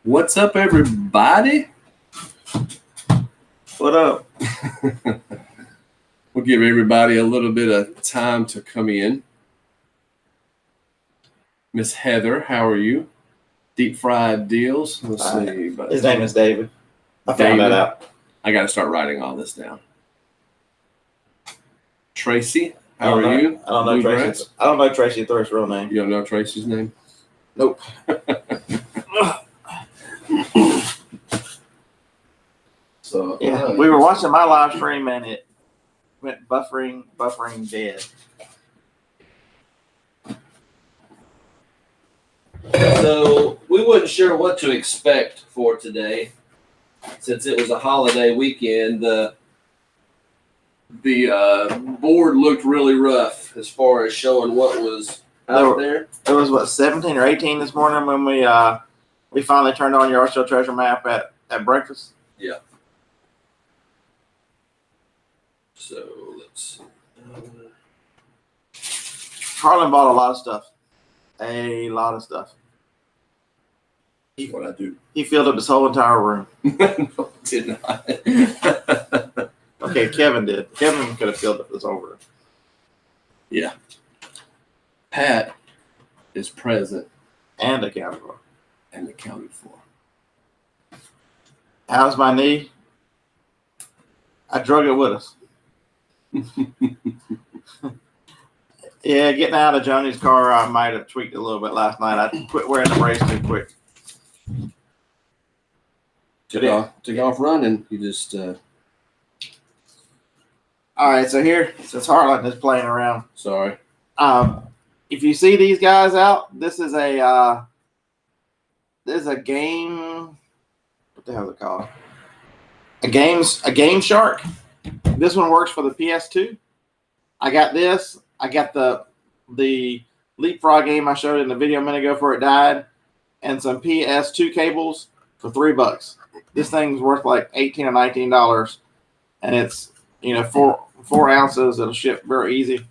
What's up, everybody? What up? We'll give everybody a little bit of time to come in. Miss Heather, how are you? Deep fried deals. Let's see. His name is David. I found that out. I got to start writing all this down. Tracy, how are you? I don't know Tracy. I don't know Tracy Thirst's real name. You don't know Tracy's name? Nope. So yeah, we were watching my live stream and it went buffering dead. So we wasn't sure what to expect for today, since it was a holiday weekend. The board looked really rough as far as showing what was out there. It was what, 17 or 18 this morning when we finally turned on your Arsenal treasure map at breakfast. Yeah. So let's see. Harlan bought a lot of stuff. A lot of stuff. What I do? He filled up this whole entire room. No, did not. Okay, Kevin did. Kevin could have filled up this whole room. Yeah. Pat is present and accounted for. How's my knee? I drug it with us. Yeah, getting out of Joni's car, I might have tweaked it a little bit last night. I quit wearing the brace too quick. Took off running. You just. All right, so here, since Harlan is playing around. Sorry. If you see these guys out, this is a game. What the hell is it called? A Game Shark. This one works for the PS2. I got this. I got the Leapfrog game I showed in the video a minute ago before it died, and some PS2 cables for $3. This thing's worth like $18 or $19, and it's 4 ounces. It'll ship very easy.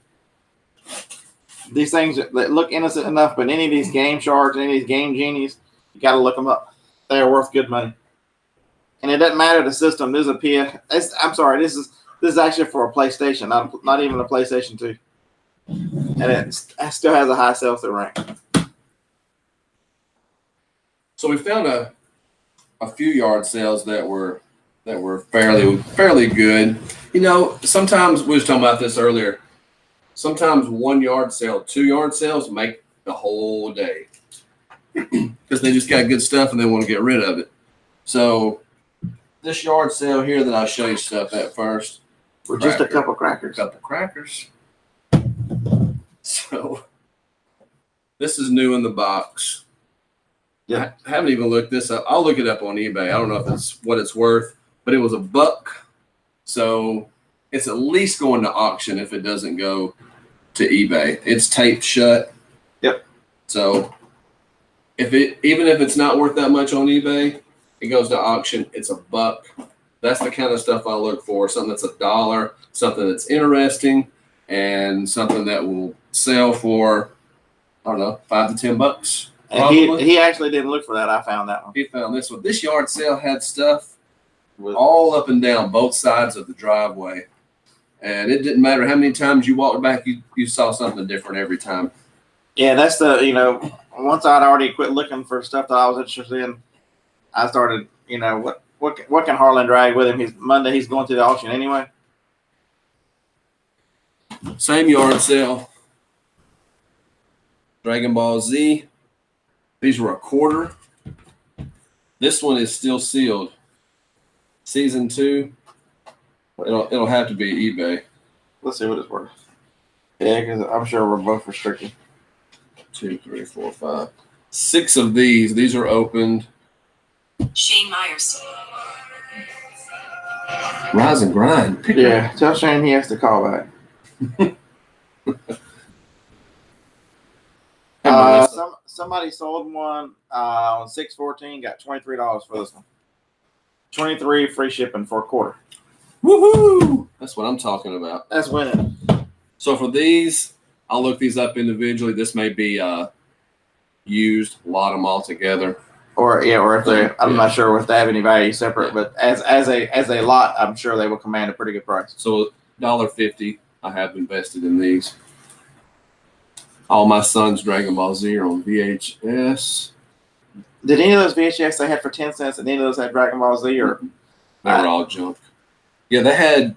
These things that look innocent enough, but any of these Game Sharks, any of these Game Genies, you got to look them up. They are worth good money. And it doesn't matter the system. This is actually for a PlayStation, not even a PlayStation 2. And it still has a high sell-through rank. So we found a few yard sales that were fairly good. Sometimes we was talking about this earlier. Sometimes 1 yard sale, 2 yard sales make the whole day because they just got good stuff and they want to get rid of it. So this yard sale here that I'll show you stuff at first. For just a couple crackers. So this is new in the box. Yeah. I haven't even looked this up. I'll look it up on eBay. I don't know if it's what it's worth, but it was $1. So it's at least going to auction if it doesn't go to eBay. It's taped shut. Yep. So even if it's not worth that much on eBay, it goes to auction. It's $1. That's the kind of stuff I look for. Something that's $1, something that's interesting, and something that will sell for, I don't know, $5 to $10. And he actually didn't look for that. I found that one. He found this one. This yard sale had stuff all up and down both sides of the driveway. And it didn't matter how many times you walked back, you saw something different every time. Yeah, that's once I'd already quit looking for stuff that I was interested in, I started, what can Harlan drag with him? Monday he's going to the auction anyway. Same yard sale. Dragon Ball Z. These were $0.25. This one is still sealed. Season 2. It'll have to be eBay. Let's see what it's worth. Yeah, because I'm sure we're both restricted. 2, 3, 4, 5. 6 of these. These are opened. Shane Myers. Rise and grind. Yeah, tell Shane he has to call back. Somebody sold one on 6/14, got $23 for this one. $23 free shipping for $0.25. Woohoo! That's what I'm talking about. That's winning. So for these, I'll look these up individually. This may be used, lot them all together. or if they, I'm not sure if they have any value separate, Yeah. but as a lot, I'm sure they will command a pretty good price. So $1.50, I have invested in these. All my son's Dragon Ball Z are on VHS. Did any of those VHS they had for 10 cents, and any of those had Dragon Ball Z, or They were all junk. Yeah, they had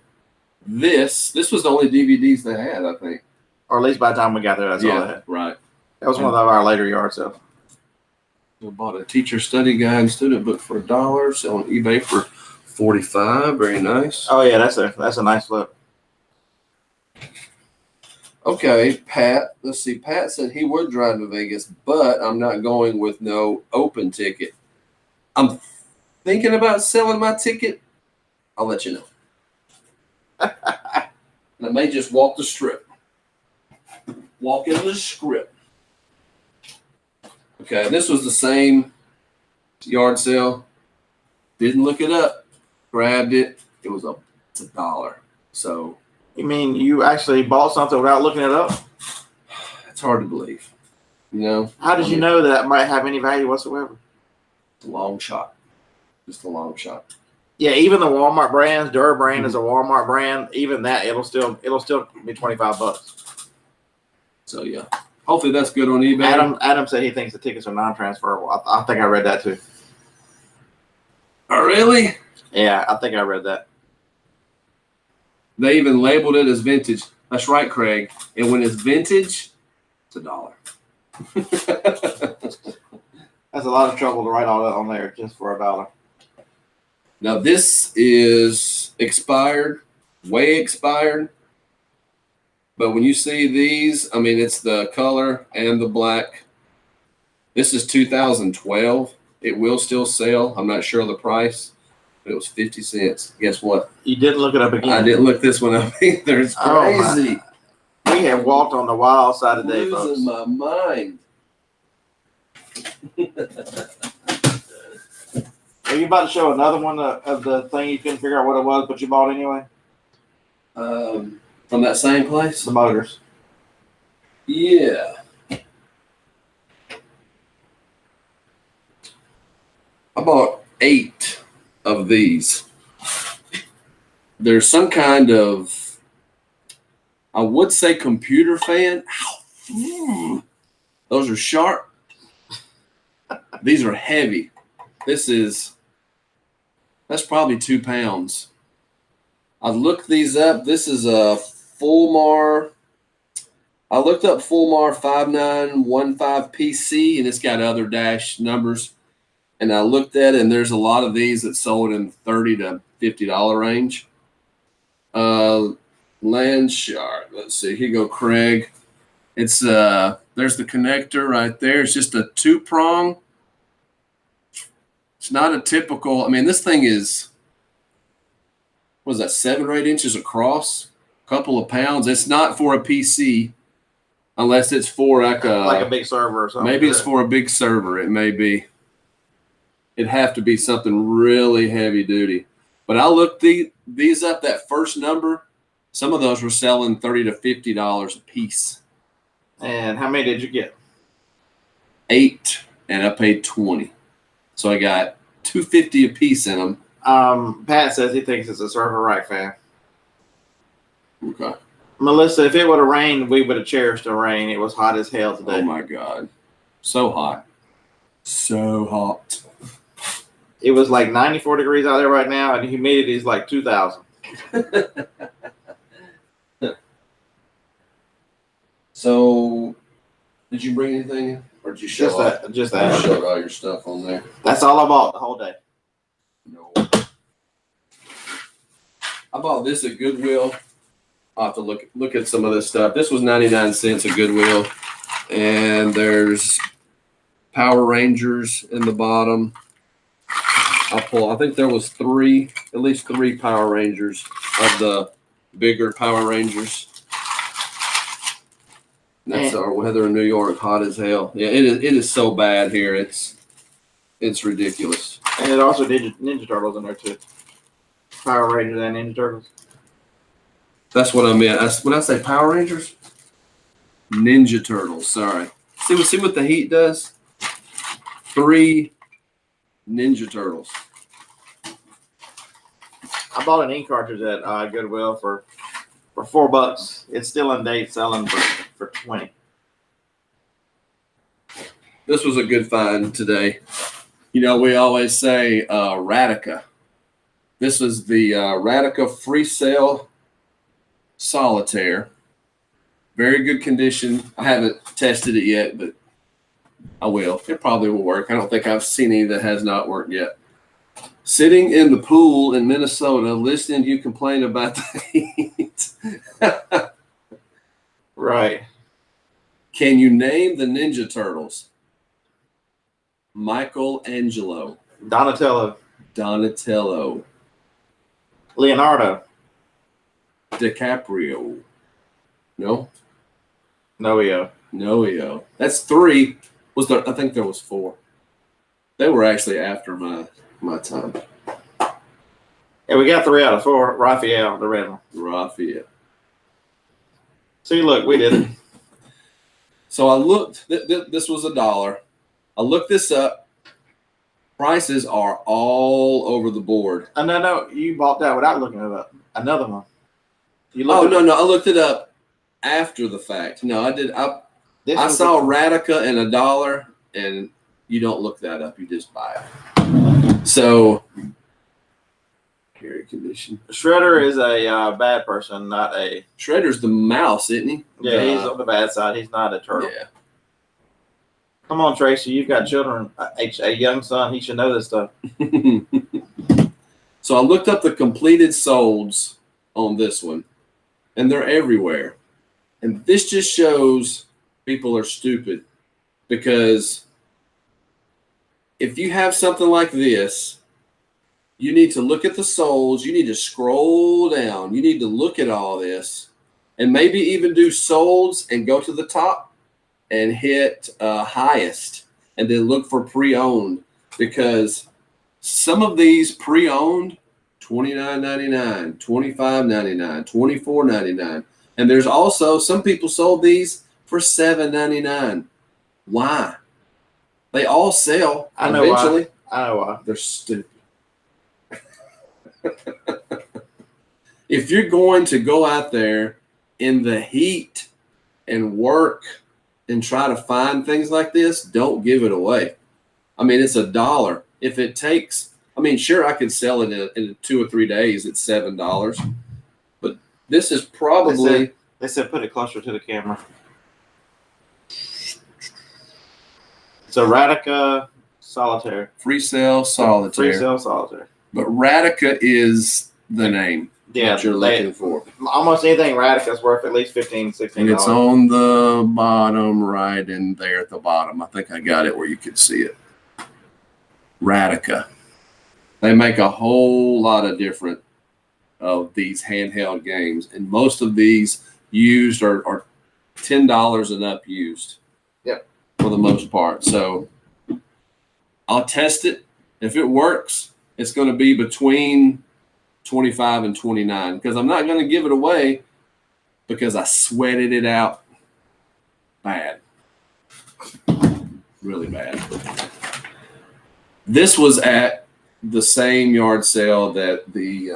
this. This was the only DVDs they had, I think. or at least by the time we got there, that's all they had. Right. That was one of our later yard sales. I bought a teacher study guide and student book for $1, selling on eBay for $45. Very nice. Oh yeah, that's a nice flip. Okay, Pat. Let's see. Pat said he would drive to Vegas, but I'm not going with no open ticket. I'm thinking about selling my ticket. I'll let you know. And I may just walk the strip. Walk into the strip. Okay, this was the same yard sale. Didn't look it up. Grabbed it. It's $1. So You mean you actually bought something without looking it up? it's hard to believe. You know? How did you know that might have any value whatsoever? It's a long shot. Just a long shot. Yeah, even the Walmart brands, Dura brand is a Walmart brand. Even that, it'll still be $25. So yeah. Hopefully that's good on eBay. Adam said he thinks the tickets are non-transferable. I think I read that too. Oh, really? Yeah, I think I read that. They even labeled it as vintage. That's right, Craig. And when it's vintage, it's $1. That's a lot of trouble to write all that on there just for $1. Now this is expired, way expired. But when you see these, I mean, it's the color and the black. This is 2012. It will still sell. I'm not sure of the price, but it was 50 cents. Guess what? You didn't look it up again. I didn't look this one up either. It's crazy. We have walked on the wild side of day, folks. Losing my mind. Are you about to show another one of the thing you couldn't figure out what it was, but you bought anyway? From that same place? The motors. Yeah. I bought 8 of these. There's some kind of, I would say, computer fan. Ow. Those are sharp. These are heavy. That's probably 2 pounds. I looked these up. This is a Fulmar. I looked up Fulmar 5915PC, and it's got other dash numbers. And I looked at it, and there's a lot of these that sold in $30 to $50 range. Landshark. Let's see. Here you go, Craig. It's there's the connector right there. It's just a 2-prong. It's not a typical. I mean, this thing is, what is that, 7 or 8 inches across? A couple of pounds. It's not for a PC, unless it's for like a big server or something. Maybe it's for a big server. It may be. It'd have to be something really heavy duty. But I looked these up. That first number, some of those were selling $30 to $50 a piece. And how many did you get? 8, and I paid $20. So I got $2.50 a piece in them. Pat says he thinks it's a server rack fan. Okay. Melissa, if it would have rained, we would have cherished the rain. It was hot as hell today. Oh my God. So hot. So hot. It was like 94 degrees out there right now, and the humidity is like 2,000. So, did you bring anything in? Or did you show Just You that. showed all your stuff on there? That's all I bought the whole day. No. I bought this at Goodwill. I'll have to look at some of this stuff. This was 99 cents at Goodwill. And there's Power Rangers in the bottom. I think there was at least three Power Rangers of the bigger Power Rangers. That's our weather in New York, hot as hell. Yeah, it is so bad here. It's ridiculous. And it also did Ninja Turtles in there too. Power Rangers and Ninja Turtles. That's what I meant. When I say Power Rangers, Ninja Turtles. Sorry. See what the heat does? 3 Ninja Turtles. I bought an ink cartridge at Goodwill for $4. It's still in date, selling for 20. This was a good find today. You know, we always say Erotica. This is the Erotica Vhs Solitaire. Very good condition. I haven't tested it yet, but I will. It probably will work. I don't think I've seen any that has not worked yet. Sitting in the pool in Minnesota, listening to you complain about the heat. Right. Can you name the Ninja Turtles? Michelangelo. Donatello. Leonardo. DiCaprio. No? Noeo. That's 3. I think there was 4. They were actually after my time. Yeah, we got 3 out of 4. Raphael, the red one. Raphael. See, look, we did it. So I looked. This was $1. I looked this up. Prices are all over the board. No, you bought that without looking it up. Another one. No. I looked it up after the fact. No, I did. I saw Erotica and $1, and you don't look that up. You just buy it. So, carry condition. Shredder is a bad person, not a. Shredder's the mouse, isn't he? Yeah, he's on the bad side. He's not a turtle. Yeah. Come on, Tracy. You've got children. A young son. He should know this stuff. So I looked up the completed solds on this one, and they're everywhere. And this just shows people are stupid, because if you have something like this, you need to look at the solds. You need to scroll down. You need to look at all this, and maybe even do solds and go to the top and hit highest, and then look for pre-owned, because some of these pre-owned, $29.99, $25.99, $24.99, and there's also some people sold these for $7.99. Why? They all sell eventually. I know why. They're stupid. If you're going to go out there in the heat and work and try to find things like this, don't give it away. I mean, it's $1. If it takes, I mean, sure, I could sell it in 2 or 3 days at $7, but this is probably. They said put it closer to the camera. It's a Erotica Solitaire. Vhs Solitaire. Vhs Solitaire. But Erotica is the name that you're looking for. Almost anything Erotica is worth at least $15, $16. And it's on the bottom right in there at the bottom. I think I got it where you could see it. Erotica. They make a whole lot of different of these handheld games. And most of these used are $10 and up used. Yep. For the most part. So I'll test it. If it works, it's going to be between 25 and 29, because I'm not going to give it away because I sweated it out bad. Really bad. This was at the same yard sale that the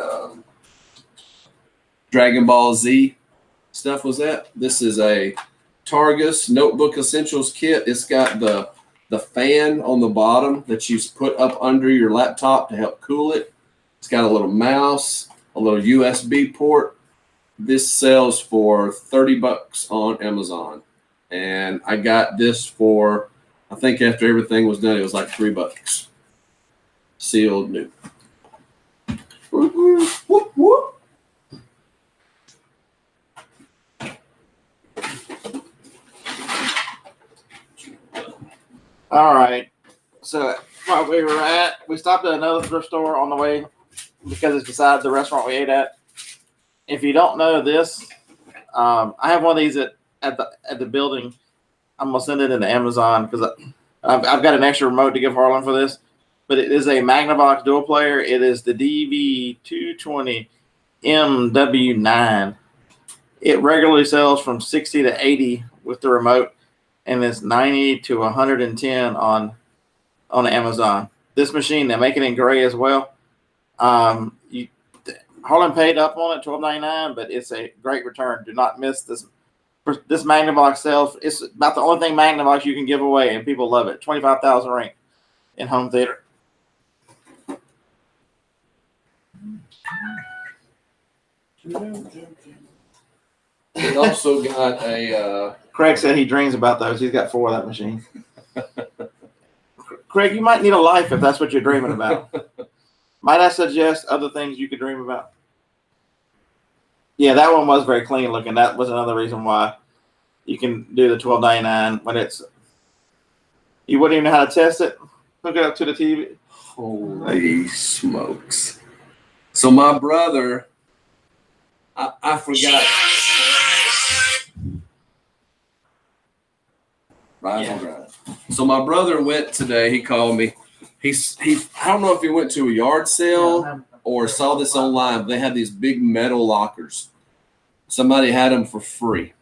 Dragon Ball Z stuff was at. This is a Targis Notebook Essentials kit. It's got the fan on the bottom that you put up under your laptop to help cool it. It's got a little mouse, a little USB port. This sells for $30 on Amazon. And I got this for, I think after everything was done, it was like $3. Sealed new. Whoop, whoop, whoop. All right. So while we stopped at another thrift store on the way because it's beside the restaurant we ate at. If you don't know this, I have one of these at the building. I'm gonna send it into Amazon because I've got an extra remote to give Harlan for this. But it is a Magnavox dual player. It is the DV220 MW9. It regularly sells from 60 to 80 with the remote, and it's 90 to 110 on Amazon. this machine. They make it in gray as well. Harlan paid up on it, $12.99, but it's a great return. Do not miss this. This Magnavox sells. It's about the only thing Magnavox you can give away, and people love it. 25,000 rank in home theater. We also got a. Craig said he dreams about those. He's got 4 of that machine. Craig, you might need a life if that's what you're dreaming about. Might I suggest other things you could dream about? Yeah, that one was very clean looking. That was another reason why you can do the $12.99 when it's. You wouldn't even know how to test it. Hook it up to the TV. Holy smokes! So my brother, I forgot. Rise and grind. So my brother went today. He called me. He. I don't know if he went to a yard sale or saw this online. They had these big metal lockers. Somebody had them for free,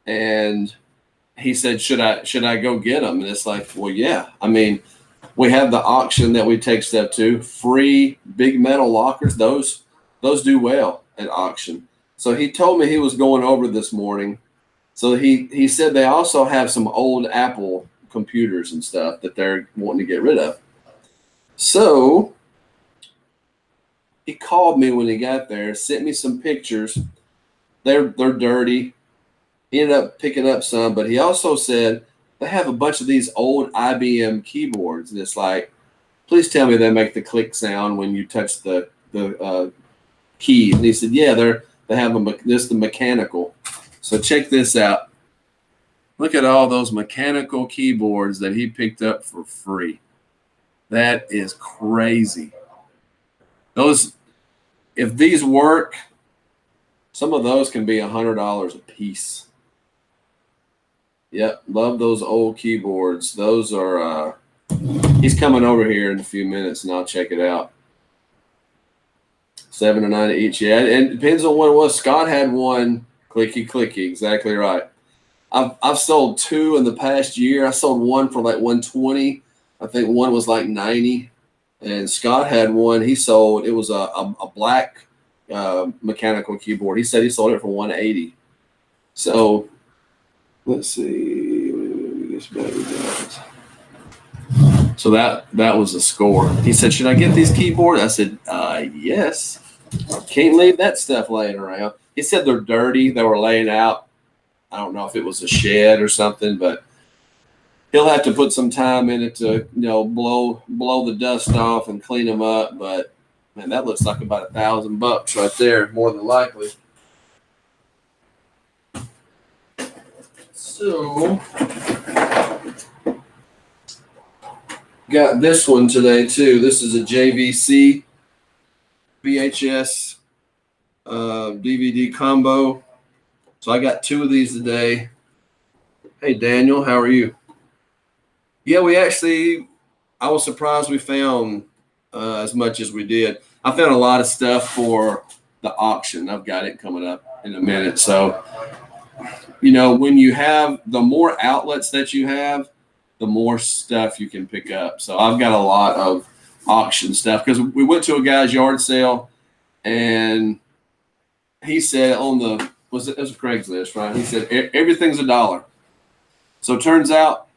and he said, "Should I go get them?" And it's like, well, yeah. I mean, we have the auction that we take stuff to. Free big metal lockers. Those do well at auction. So he told me he was going over this morning. So he said they also have some old Apple computers and stuff that they're wanting to get rid of. So he called me when he got there, sent me some pictures. They're dirty. He ended up picking up some, but he also said they have a bunch of these old IBM keyboards, and it's like, please tell me they make the click sound when you touch the key. And he said, yeah, they have this the mechanical. So check this out. Look at all those mechanical keyboards that he picked up for free. That is crazy. Those, if these work, some of those can be $100 a piece. Yep, love those old keyboards. Those are, he's coming over here in a few minutes and I'll check it out. 7 to 9 each. Yeah, and it depends on what it was. Scott had one. Clicky, exactly right. I've sold 2 in the past year. I sold one for like 120. I think one was like 90. And Scott had one. He sold. It was a black mechanical keyboard. He said he sold it for 180. So let's see. So that was a score. He said, "Should I get these keyboards?" I said, "Yes." Can't leave that stuff laying around. He said they're dirty. They were laying out. I don't know if it was a shed or something, but he'll have to put some time in it to, blow the dust off and clean them up. But man, that looks like about $1,000 right there, more than likely. So got this one today too. This is a Jvc Vhs DVD Combo. So I got 2 of these today. Hey, Daniel, how are you? Yeah, I was surprised we found as much as we did. I found a lot of stuff for the auction. I've got it coming up in a minute. So, when you have, the more outlets that you have, the more stuff you can pick up. So I've got a lot of auction stuff because we went to a guy's yard sale and he said it was a Craigslist, right? He said everything's $1. So it turns out,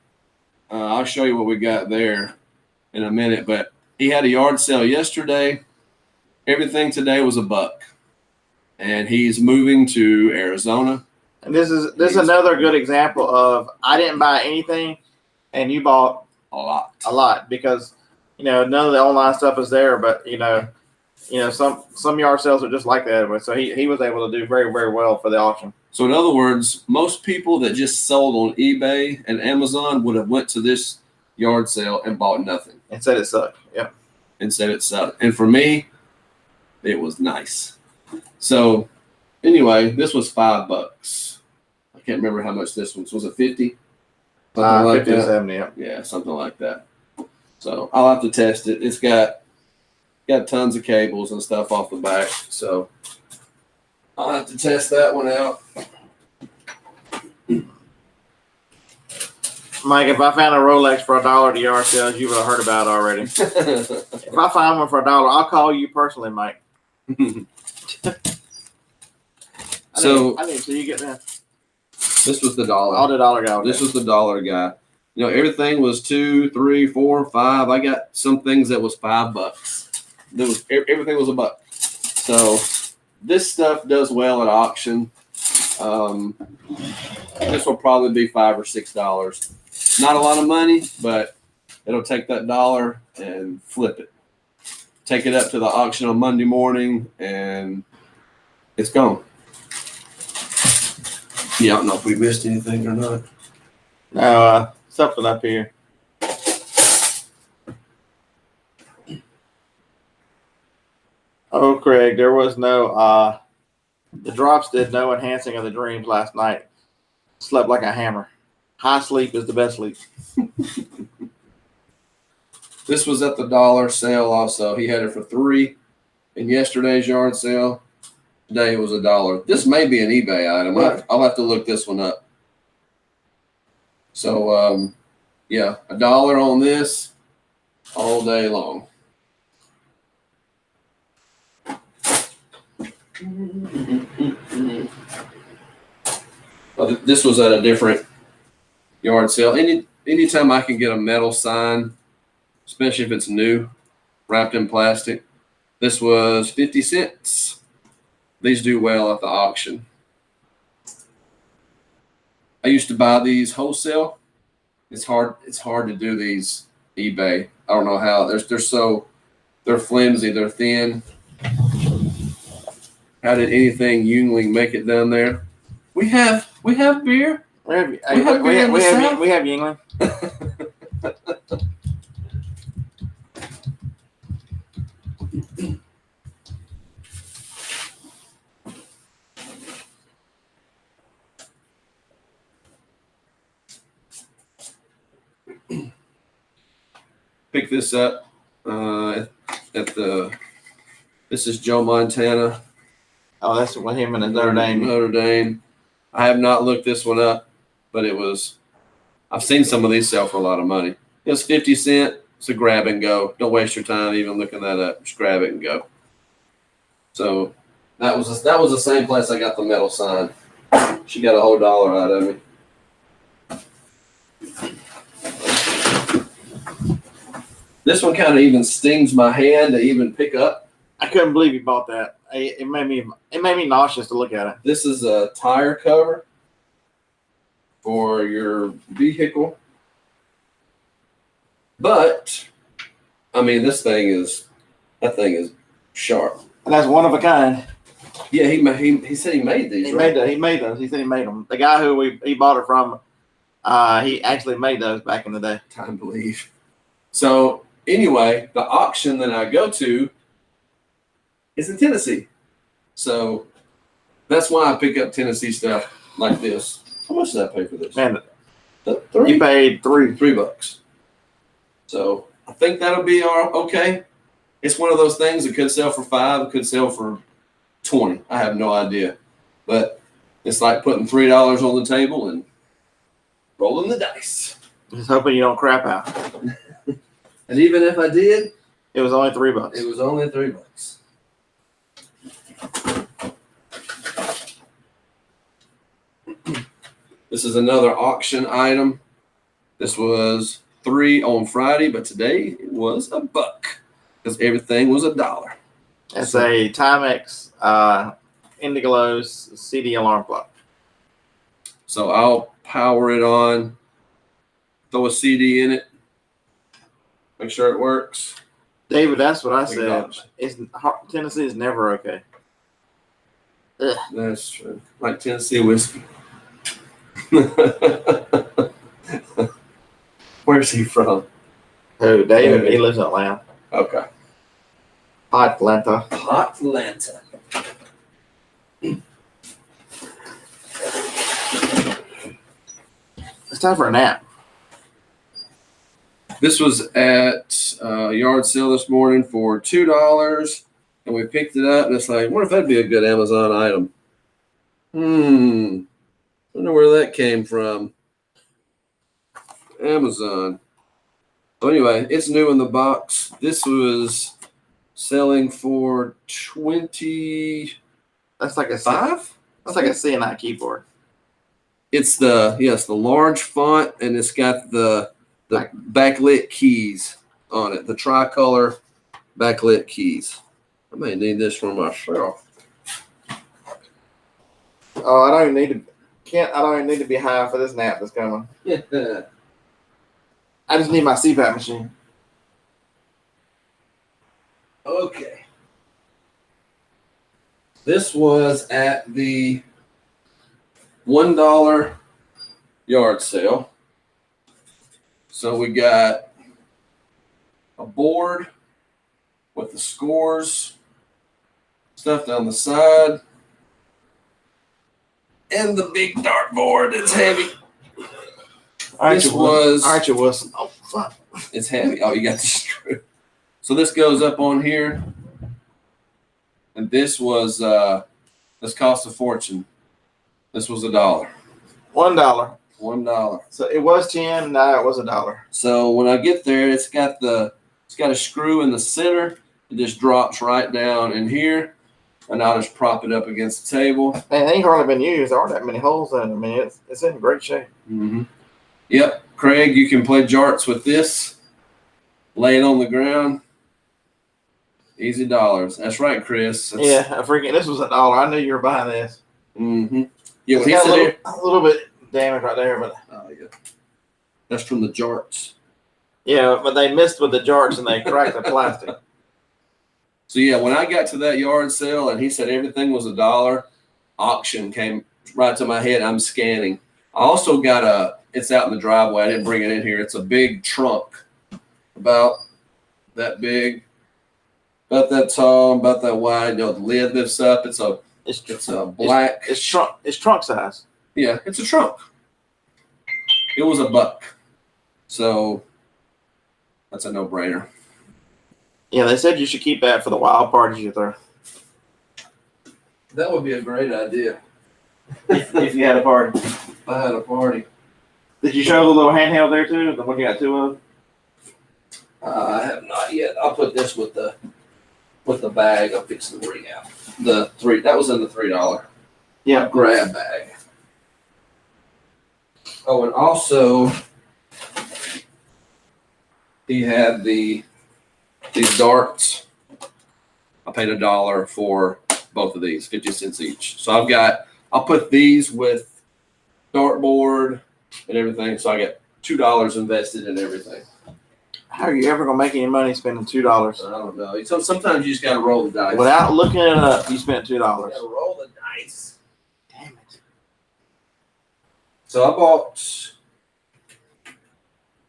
I'll show you what we got there in a minute, but he had a yard sale yesterday. Everything today was $1. And he's moving to Arizona. And this is another good example of I didn't buy anything and you bought a lot because, none of the online stuff is there, but some yard sales are just like that. So he was able to do very, very well for the auction. So in other words, most people that just sold on eBay and Amazon would have went to this yard sale and bought nothing. And said it sucked. Yep. And said it sucked. And for me, it was nice. So anyway, this was $5. I can't remember how much this was. Was it 50? 50 to 70, yeah. Yeah, something like that. So I'll have to test it. It's got tons of cables and stuff off the back. So I'll have to test that one out. Mike, if I found a Rolex for $1 at the yard sales, you would have heard about it already. If I find one for $1, I'll call you personally, Mike. So I didn't see you get that. this was the dollar. All the dollar guy. This was the dollar guy. You know, everything was 2, 3, 4, 5. I got some things that was $5. Everything was $1. So this stuff does well at auction. This will probably be $5 or $6. Not a lot of money, but it'll take that dollar and flip it. Take it up to the auction on Monday morning, and it's gone. Yeah, I don't know if we missed anything or not. No, something up here. Oh, Craig, there was no, the drops did no enhancing of the dreams last night. Slept like a hammer. High sleep is the best sleep. This was at the dollar sale also. He had it for $3 in yesterday's yard sale. Today it was $1. This may be an eBay item. I'll have to look this one up. So, yeah, $1 on this all day long. This was at a different yard sale. Anytime I can get a metal sign, especially if it's new, wrapped in plastic, this was 50 cents. These do well at the auction. I used to buy these wholesale. It's hard to do these eBay. I don't know how. They're flimsy, they're thin. How did anything Yuengling make it down there? We have beer. We have Yuengling. Pick this up this is Joe Montana. Oh, that's with him and Notre Dame. Notre Dame. I have not looked this one up, but I've seen some of these sell for a lot of money. It was 50 cents. It's a grab and go. Don't waste your time even looking that up. Just grab it and go. So that was the same place I got the metal sign. She got a whole $1 out of me. This one kind of even stings my hand to even pick up. I couldn't believe you bought that. It made me nauseous to look at it. This is a tire cover for your vehicle. But I mean, that thing is sharp. And that's one of a kind. Yeah, he said he made these. He right? made those. He said he made them. The guy who he bought it from, he actually made those back in the day. Time to believe. So anyway, the auction that I go to is in Tennessee. So that's why I pick up Tennessee stuff like this. How much did I pay for this? Man, $3? you paid $3. So I think that'll be okay. It's one of those things that could sell for $5, it could sell for $20. I have no idea. But it's like putting $3 on the table and rolling the dice. Just hoping you don't crap out. And even if I did, it was only $3. It was only $3. This is another auction item. This was $3 on Friday, but today it was $1 because everything was $1. It's a Timex Indiglo's CD alarm clock. So I'll power it on, throw a CD in it, make sure it works. David, that's what I said. Tennessee is never okay. Ugh. That's true. Like Tennessee whiskey. Where's he from? Who? David? He lives in Atlanta. Okay. Hot Atlanta. Hot Atlanta. It's time for a nap. This was at a yard sale this morning for $2, and we picked it up, and it's like, what if that'd be a good Amazon item? I don't know where that came from. Amazon. So anyway, it's new in the box. This was selling for 25. That's like a CNI keyboard. It's the large font, and it's got the backlit keys on it. The tricolor backlit keys. I may need this for myself. Oh, I don't even need to be high for this nap that's coming. Yeah. I just need my CPAP machine. Okay. This was at the $1 yard sale. So we got a board with the scores stuff down the side, and the big dartboard. It's heavy. This was Archer Wilson. Oh fuck! It's heavy. Oh, you got the screw. So this goes up on here, and this was this cost a fortune. This was $1. $1. $1. So it was 10. Now it was $1. So when I get there, it's got a screw in the center. It just drops right down in here, and I'll just prop it up against the table. Man, it ain't hardly been used. There aren't that many holes in it. I mean, it's in great shape. Mm-hmm. Yep, Craig, you can play jarts with this. Lay it on the ground. Easy dollars. That's right, Chris. Yeah, I freaking. This was $1. I knew you were buying this. Mm-hmm. Yeah, It's when he got said a little bit damaged right there, but oh yeah, that's from the jarts. yeah, but they missed with the jarts and they cracked the plastic. So yeah, when I got to that yard sale and he said everything was $1, auction came right to my head. I'm scanning. I also got it's out in the driveway. I didn't bring it in here. It's a big trunk, about that big, about that tall, about that wide. You know, the lid lifts up. It's a black. It's trunk size. Yeah, it's a trunk. It was $1. So that's a no-brainer. Yeah, they said you should keep that for the wild parties you throw. That would be a great idea. if you had a party. If I had a party. Did you show the little handheld there too? The one you got two of? I have not yet. I'll put this with the bag. I'm fixing to bring out the three. That was in the $3 grab bag. Oh, and also he had these darts. I paid $1 for both of these, 50 cents each. So I'll put these with dartboard and everything. So I got $2 invested in everything. How are you ever gonna make any money spending $2? I don't know. So sometimes you just gotta roll the dice. Without looking it up, you spent $2. You gotta roll the dice. Damn it. So I bought.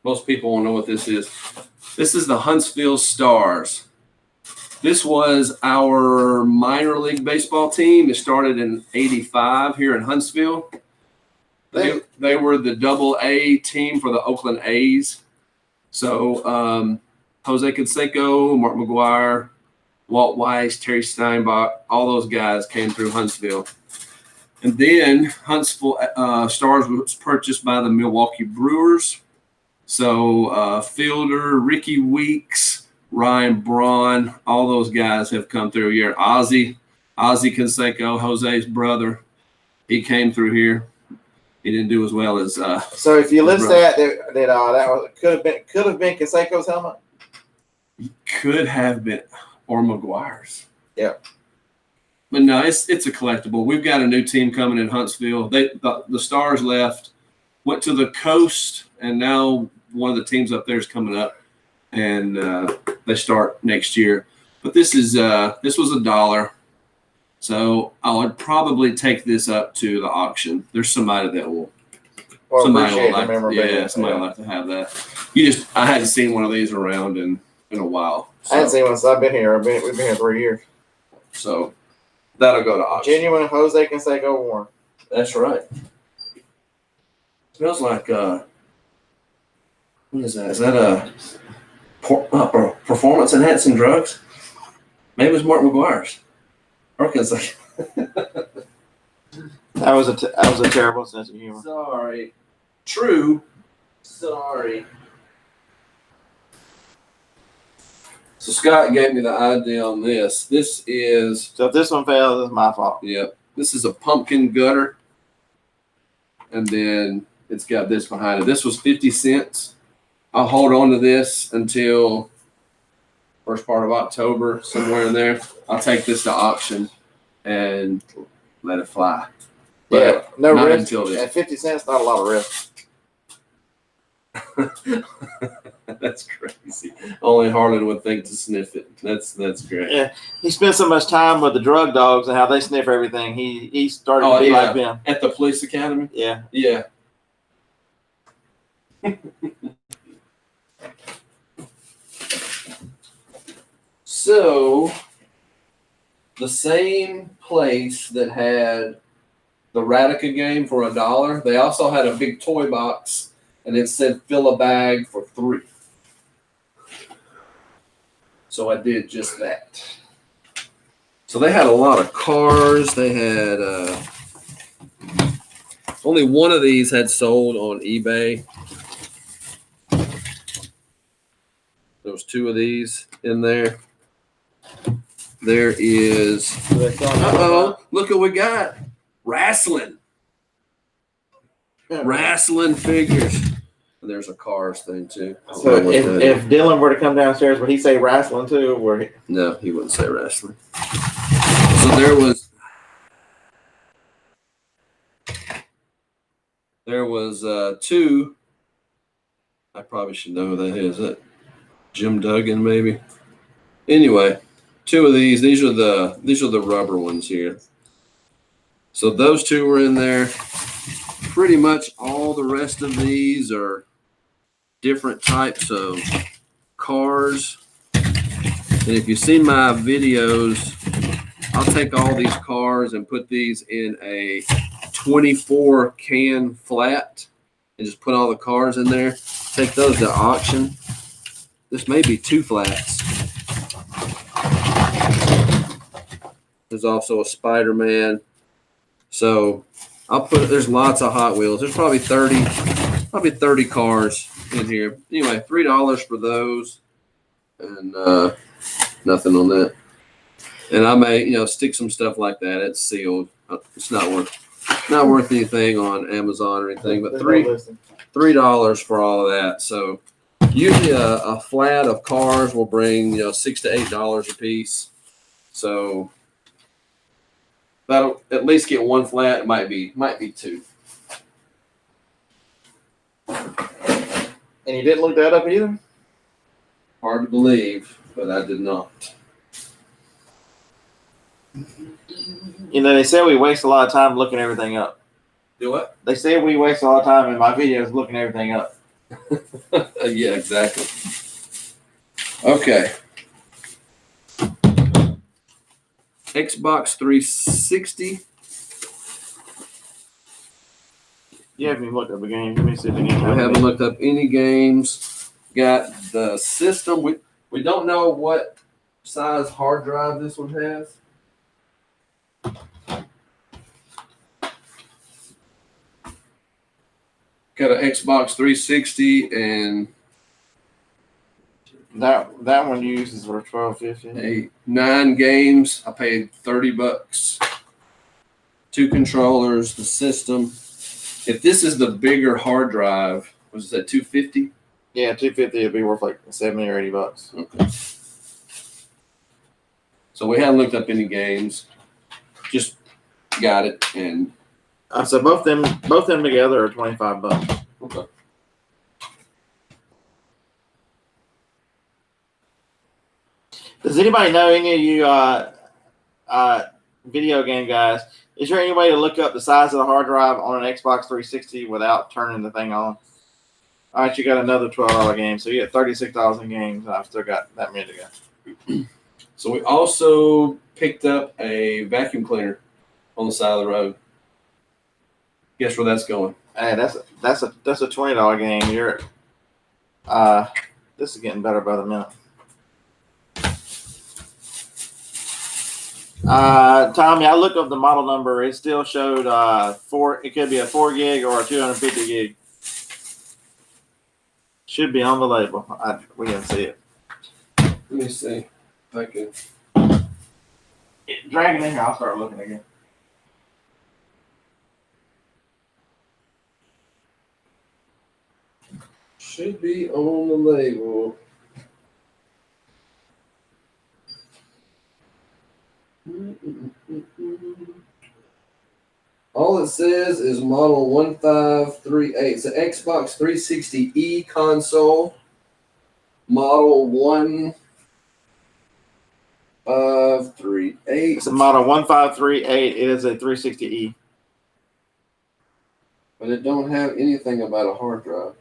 Most people won't know what this is. This is the Huntsville Stars. This was our minor league baseball team. It started in '85 here in Huntsville. They were the AA team for the Oakland A's. So Jose Canseco, Mark McGuire, Walt Weiss, Terry Steinbach, all those guys came through Huntsville. And then Huntsville Stars was purchased by the Milwaukee Brewers. So Fielder, Ricky Weeks, Ryan Braun, all those guys have come through here. Ozzie Canseco, Jose's brother, he came through here. He didn't do as well as. So if you list that could have been Canseco's helmet. Could have been, or McGuire's. Yeah. But no, it's a collectible. We've got a new team coming in Huntsville. The Stars left, went to the coast, and now one of the teams up there is coming up, and they start next year. But this was $1. So I would probably take this up to the auction. There's somebody that will. Well, somebody will like to have that. I hadn't seen one of these around in a while. So, I hadn't seen one since I've been here. We've been here 3 years. So that'll go to auction. Genuine Jose Canseco Warren. That's right. Smells like what is that? Is that a performance enhancing drugs? Maybe it was Mark McGuire's. Arkansas. That was a terrible sense of humor. Sorry. True. Sorry. So Scott gave me the idea on this. This is, So if this one fails, it's my fault. yep, this is a pumpkin gutter. And then it's got this behind it. This was 50 cents. I'll hold on to this until first part of October, somewhere in there. I'll take this to auction and let it fly. But Yeah, no not risk. until then. At 50 cents, not a lot of risk. That's crazy. Only Harlan would think to sniff it. That's great. Yeah, he spent so much time with the drug dogs and how they sniff everything. He started Oh, to be yeah. like them. At the police academy? Yeah. Yeah. So, the same place that had the Erotica game for $1, they also had a big toy box, and it said fill a bag for $3. So I did just that. So they had a lot of cars. They had only one of these had sold on eBay. There was 2 of these in there. There is, look what we got. Wrestling figures. And there's a cars thing too. So if Dylan were to come downstairs, would he say wrestling too? Or No, he wouldn't say wrestling. So there was 2. I probably should know who that is. That Jim Duggan, maybe. Anyway, 2 of these. These are the rubber ones here. So those 2 were in there. Pretty much all the rest of these are different types of cars. And if you've seen my videos, I'll take all these cars and put these in a 24 can flat and just put all the cars in there. Take those to auction. This may be 2 flats. There's also a Spider-Man. So there's lots of Hot Wheels. There's probably 30 cars in here. Anyway, $3 for those, and nothing on that. And I may, stick some stuff like that. It's sealed. It's not worth anything on Amazon or anything. But $3 for all of that. So usually a flat of cars will bring $6 to $8 a piece. So that'll at least get 1 flat. It might be 2. and you didn't look that up either? Hard to believe, but I did not. They say we waste a lot of time looking everything up. Do what? They say we waste a lot of time in my videos looking everything up. Yeah, exactly. Okay. Xbox 360. You haven't even looked up a game. Let me see if the game. We haven't looked up any games. Got the system. We don't know what size hard drive this one has. Got an Xbox 360 and that one uses for $12.50. 9 games. I paid $30. 2 controllers, the system. If this is the bigger hard drive, was that $250? Yeah, $250 would be worth like $70 or $80. Okay. So we haven't looked up any games. Just got it, and So both them together are $25. okay. Does anybody know any of you video game guys? Is there any way to look up the size of the hard drive on an Xbox 360 without turning the thing on? All right, you got another $12 game, so you get $36 in games. And I've still got that many to go. So we also picked up a vacuum cleaner on the side of the road. Guess where that's going? Hey, that's a $20 game. This is getting better by the minute. Tommy, I looked up the model number. It still showed 4. It could be a 4 gig or a 250 gig. Should be on the label. We can see it. Let me see if I can. Drag it in here. I'll start looking again. Should be on the label. All it says is model 1538. It's an Xbox 360E console. Model 1538. It's a model 1538. It is a 360E. But it don't have anything about a hard drive.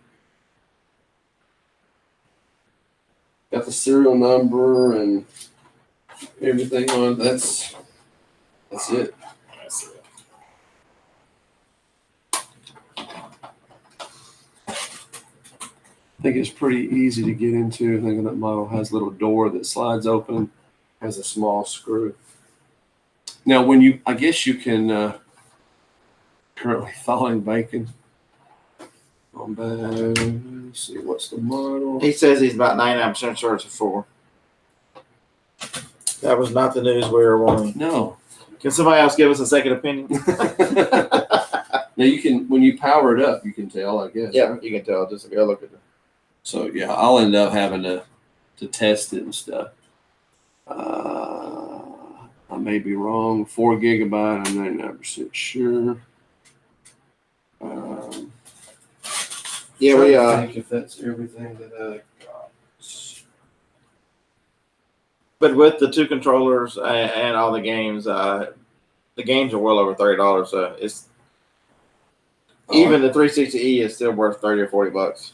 Got the serial number and everything on it. That's it. I think it's pretty easy to get into. I think that model has a little door that slides open, has a small screw. Now, I guess you can currently thawing bacon. On back, let's see what's the model. He says he's about 99% sure it's a 4. That was not the news we were wanting. No. Can somebody else give us a second opinion? Now you can, when you power it up, you can tell, I guess. Yeah, you can tell. Just go look at it. So yeah, I'll end up having to test it and stuff. I may be wrong. 4 gigabyte. I'm 99% sure. Yeah, Trying we to think if that's everything that I got. But with the 2 controllers and all the games are well over $30. So it's even the 360E is still worth $30 or $40.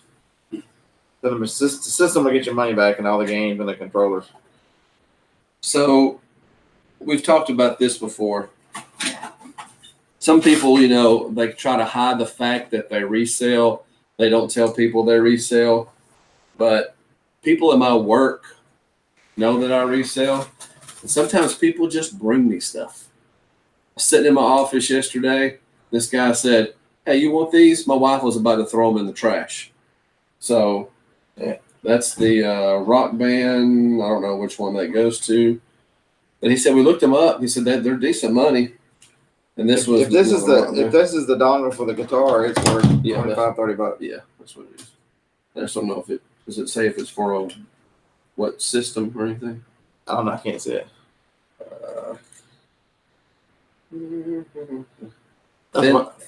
So the system will get your money back and all the games and the controllers. So we've talked about this before. Some people, they try to hide the fact that they resell. They don't tell people they resell. But people in my work know that I resell. And sometimes people just bring me stuff. I was sitting in my office yesterday. This guy said, "Hey, you want these?" My wife was about to throw them in the trash. So yeah, that's the Rock Band. I don't know which one that goes to. But he said we looked them up. He said that they're decent money. And this was if this is the dongle for the guitar, it's worth $25-$30. Yeah, that's what it is. I just don't know if does it say if it's for what system or anything? I don't know. I can't see it.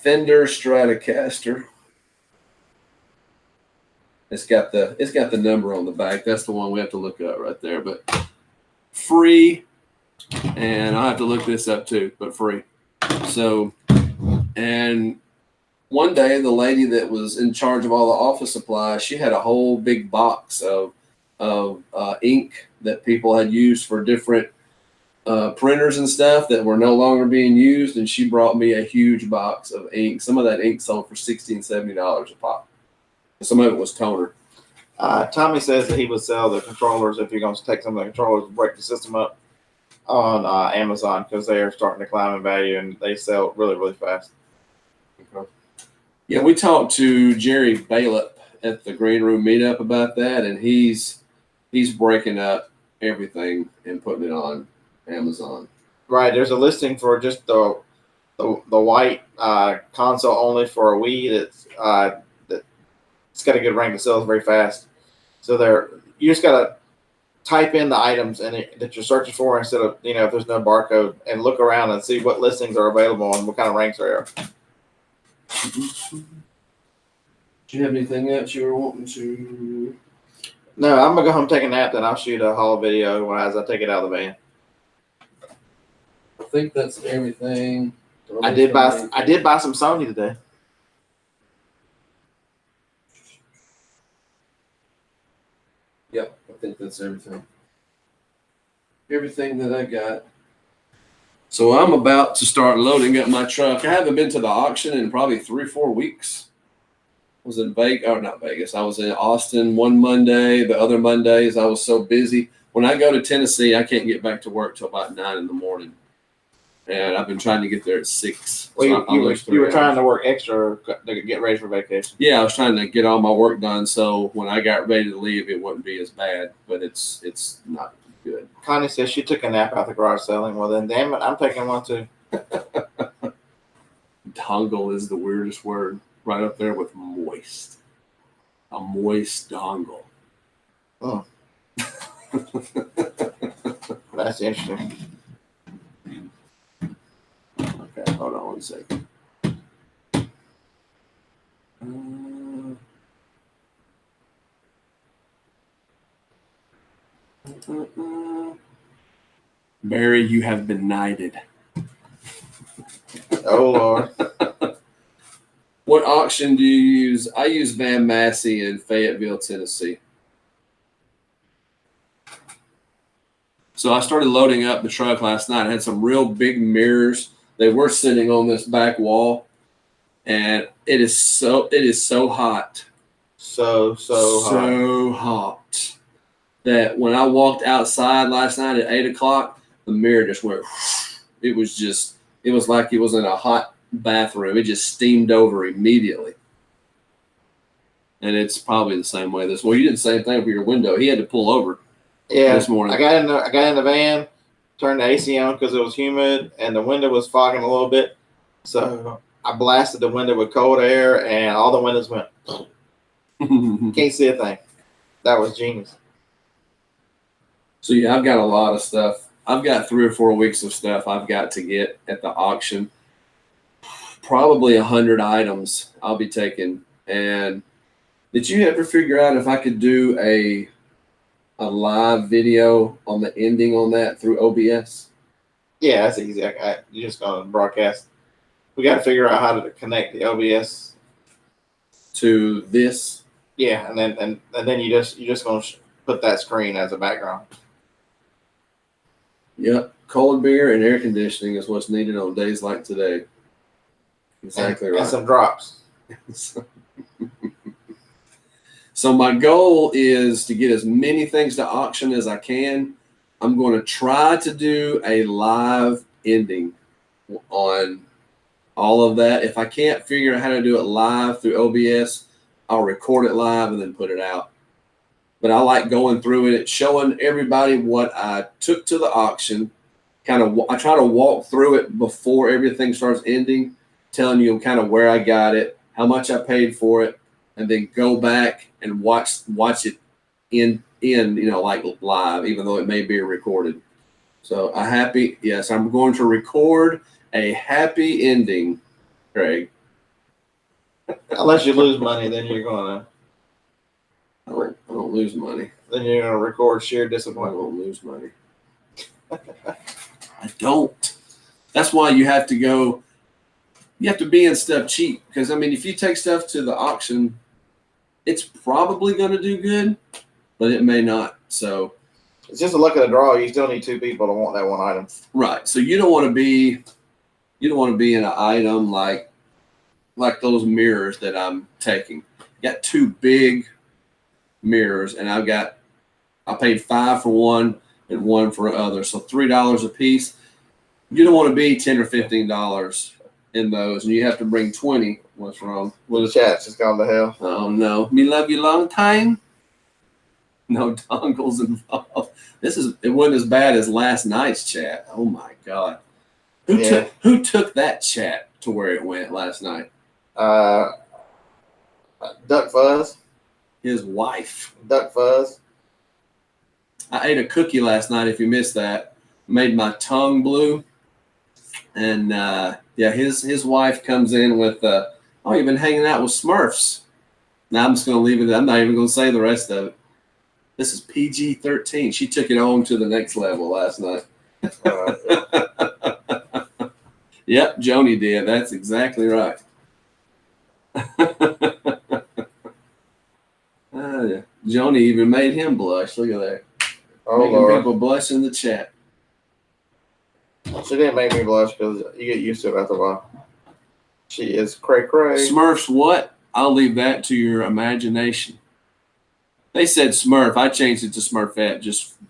Fender Stratocaster. It's got the number on the back. That's the one we have to look up right there. But free, and I'll have to look this up too. But free. So, and one day the lady that was in charge of all the office supplies, she had a whole big box of ink that people had used for different printers and stuff that were no longer being used, and she brought me a huge box of ink. Some of that ink sold for $60 and $70 a pop. Some of it was toner. Tommy says that he would sell the controllers if you're going to take some of the controllers and break the system up on Amazon because they are starting to climb in value and they sell really, really fast. Okay. Yeah, we talked to Jerry Bailiff at the Green Room meetup about that, and he's breaking up everything and putting it on Amazon. Right. There's a listing for just the white console only for a Wii it's got a good rank that sells very fast. So you just gotta type in the items that you're searching for instead of if there's no barcode, and look around and see what listings are available and what kind of ranks there are. Do you have anything else you were wanting to? No, I'm gonna go home, take a nap, then I'll shoot a haul video as I take it out of the van. I think that's everything. I did buy some Sony today. Yep, I think that's everything. Everything that I got. So I'm about to start loading up my truck. I haven't been to the auction in probably 3 or 4 weeks. I was in not Vegas. I was in Austin one Monday. The other Mondays I was so busy. When I go to Tennessee, I can't get back to work till about 9 in the morning. and I've been trying to get there at 6. Well, So you were 3 trying hours. to work extra to get ready for vacation. Yeah, I was trying to get all my work done, so when I got ready to leave, it wouldn't be as bad. But it's not good. Connie says she took a nap out the garage selling. Well, then, damn it, I'm taking one too. Dongle is the weirdest word, right up there with moist. A moist dongle. Oh. That's interesting. Okay, hold on 1 second. Barry, you have been knighted. Oh, Lord. What auction do you use? I use Van Massey in Fayetteville, Tennessee. So I started loading up the truck last night. I had some real big mirrors. They were sitting on this back wall, and it is so hot. So hot that when I walked outside last night at 8 o'clock, the mirror just went. It was like it was in a hot bathroom. It just steamed over immediately. And it's probably the same way this. Well, you did the same thing for your window. He had to pull over. Yeah, this morning. I got in the van, turned the AC on because it was humid and the window was fogging a little bit. So I blasted the window with cold air, and all the windows went. Can't see a thing. That was genius. So yeah, I've got a lot of stuff. I've got 3 or 4 weeks of stuff I've got to get at the auction. Probably 100 items I'll be taking. And did you ever figure out if I could do a live video on the ending on that through OBS? Yeah, that's easy. You're just gonna broadcast. We got to figure out how to connect the OBS to this. Yeah, and then you're just gonna put that screen as a background. Yep, cold beer and air conditioning is what's needed on days like today. Exactly right. And some drops. So my goal is to get as many things to auction as I can. I'm going to try to do a live ending on all of that. If I can't figure out how to do it live through OBS, I'll record it live and then put it out. But I like going through it, showing everybody what I took to the auction. I try to walk through it before everything starts ending, telling you kind of where I got it, how much I paid for it, and then go back and watch it in like live, even though it may be recorded. So I'm going to record a happy ending, Craig. Unless you lose money, then you're gonna. I don't lose money. Then you're gonna record sheer I disappointment. won't lose money. I don't. That's why you have to go. You have to be in stuff cheap, because I mean, if you take stuff to the auction, it's probably going to do good, but it may not. So It's just a luck of the draw. You still need 2 people to want that one item. right. So you don't want to be in an item like those mirrors that I'm taking. Got 2 big mirrors, and I paid $5 for one and $1 for the other, so $3 a piece. You don't want to be $10 or $15 in those, and you have to bring 20. What's wrong? The chat's just gone to hell. Oh no, me love you long time. No dongles involved. It wasn't as bad as last night's chat. Oh my god, who took that chat to where it went last night? Duck Fuzz. His wife. Duck Fuzz. I ate a cookie last night. If you missed that, made my tongue blue. And his wife comes in with you've been hanging out with Smurfs. Now I'm just going to leave it. I'm not even going to say the rest of it. This is PG-13. She took it on to the next level last night. Yep, Joni did. That's exactly right. Joni even made him blush. Look at that. Oh, Making Lord. people blush in the chat. She didn't make me blush because you get used to it after a while. She is cray-cray. Smurfs what? I'll leave that to your imagination. They said Smurf. I changed it to Smurfette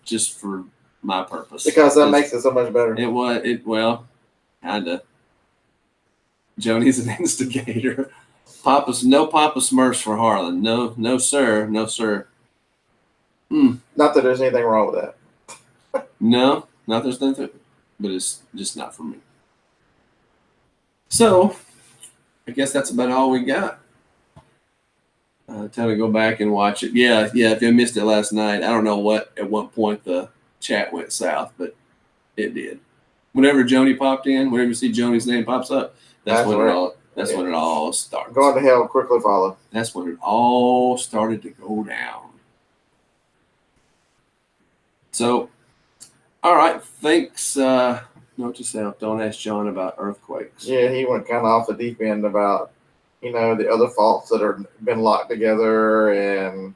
just for my purpose. Because that makes it so much better. Well, Kinda. Joni's an instigator. No Papa Smurfs for Harlan. No, sir. No, sir. Not that there's anything wrong with that. No, not there's nothing, but it's just not for me. So, I guess that's about all we got. Time to go back and watch it. Yeah. If you missed it last night, I don't know at what point the chat went south, but it did. Whenever Joni popped in, whenever you see Joni's name pops up, that's when it all starts. Going to hell, quickly follow. That's when it all started to go down. So, all right. Thanks. Note to self: don't ask John about earthquakes. Yeah, he went kind of off the deep end about, the other faults that are been locked together, and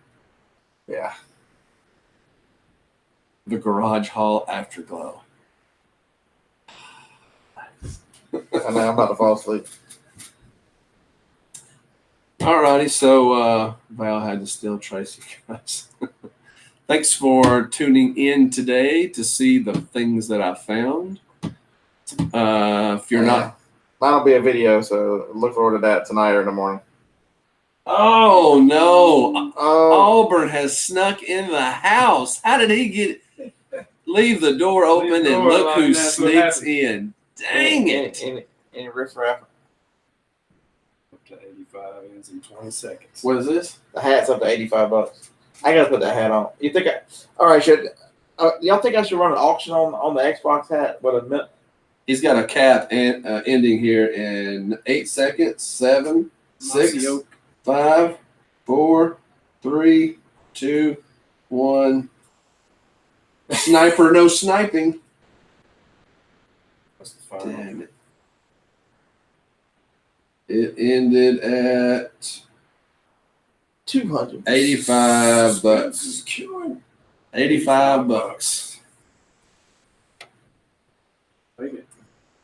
yeah. The garage hall afterglow. And now I'm about to fall asleep. All righty. So Val had to steal Tracy, guys. Thanks for tuning in today to see the things that I found. If you're not. That'll be a video, so look forward to that tonight or in the morning. Oh, no. Oh, Auburn has snuck in the house. How did he leave the door open and look who sneaks in? Dang it. Any riffraff. Up to 85 ends in 20 seconds. What is this? The hat's up to $85. I gotta put that hat on. You think all right, y'all think I should run an auction on the Xbox hat? He's got a cap ending here in 8 seconds. 7, 6, 5, 4, 3, 2, 1. Sniper, no sniping. That's the final. Damn it. It ended at 200. $85. This is killing. $85. Take it.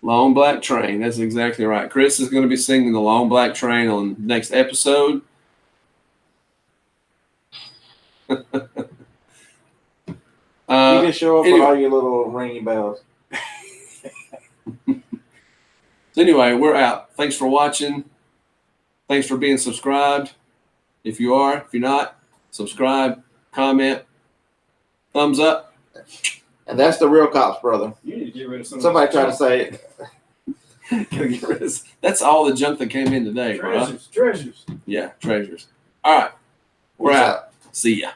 Long Black Train. That's exactly right. Chris is going to be singing the Long Black Train on the next episode. You can show up with all your little ringing bells. So anyway, we're out. Thanks for watching. Thanks for being subscribed. If you are, if you're not, subscribe, comment, thumbs up. And that's the real cops, brother. You need to get rid of Somebody tried to say it. Gotta get rid of that's all the junk that came in today, bro. treasures. Yeah, treasures. All right. We're Peace out. See ya.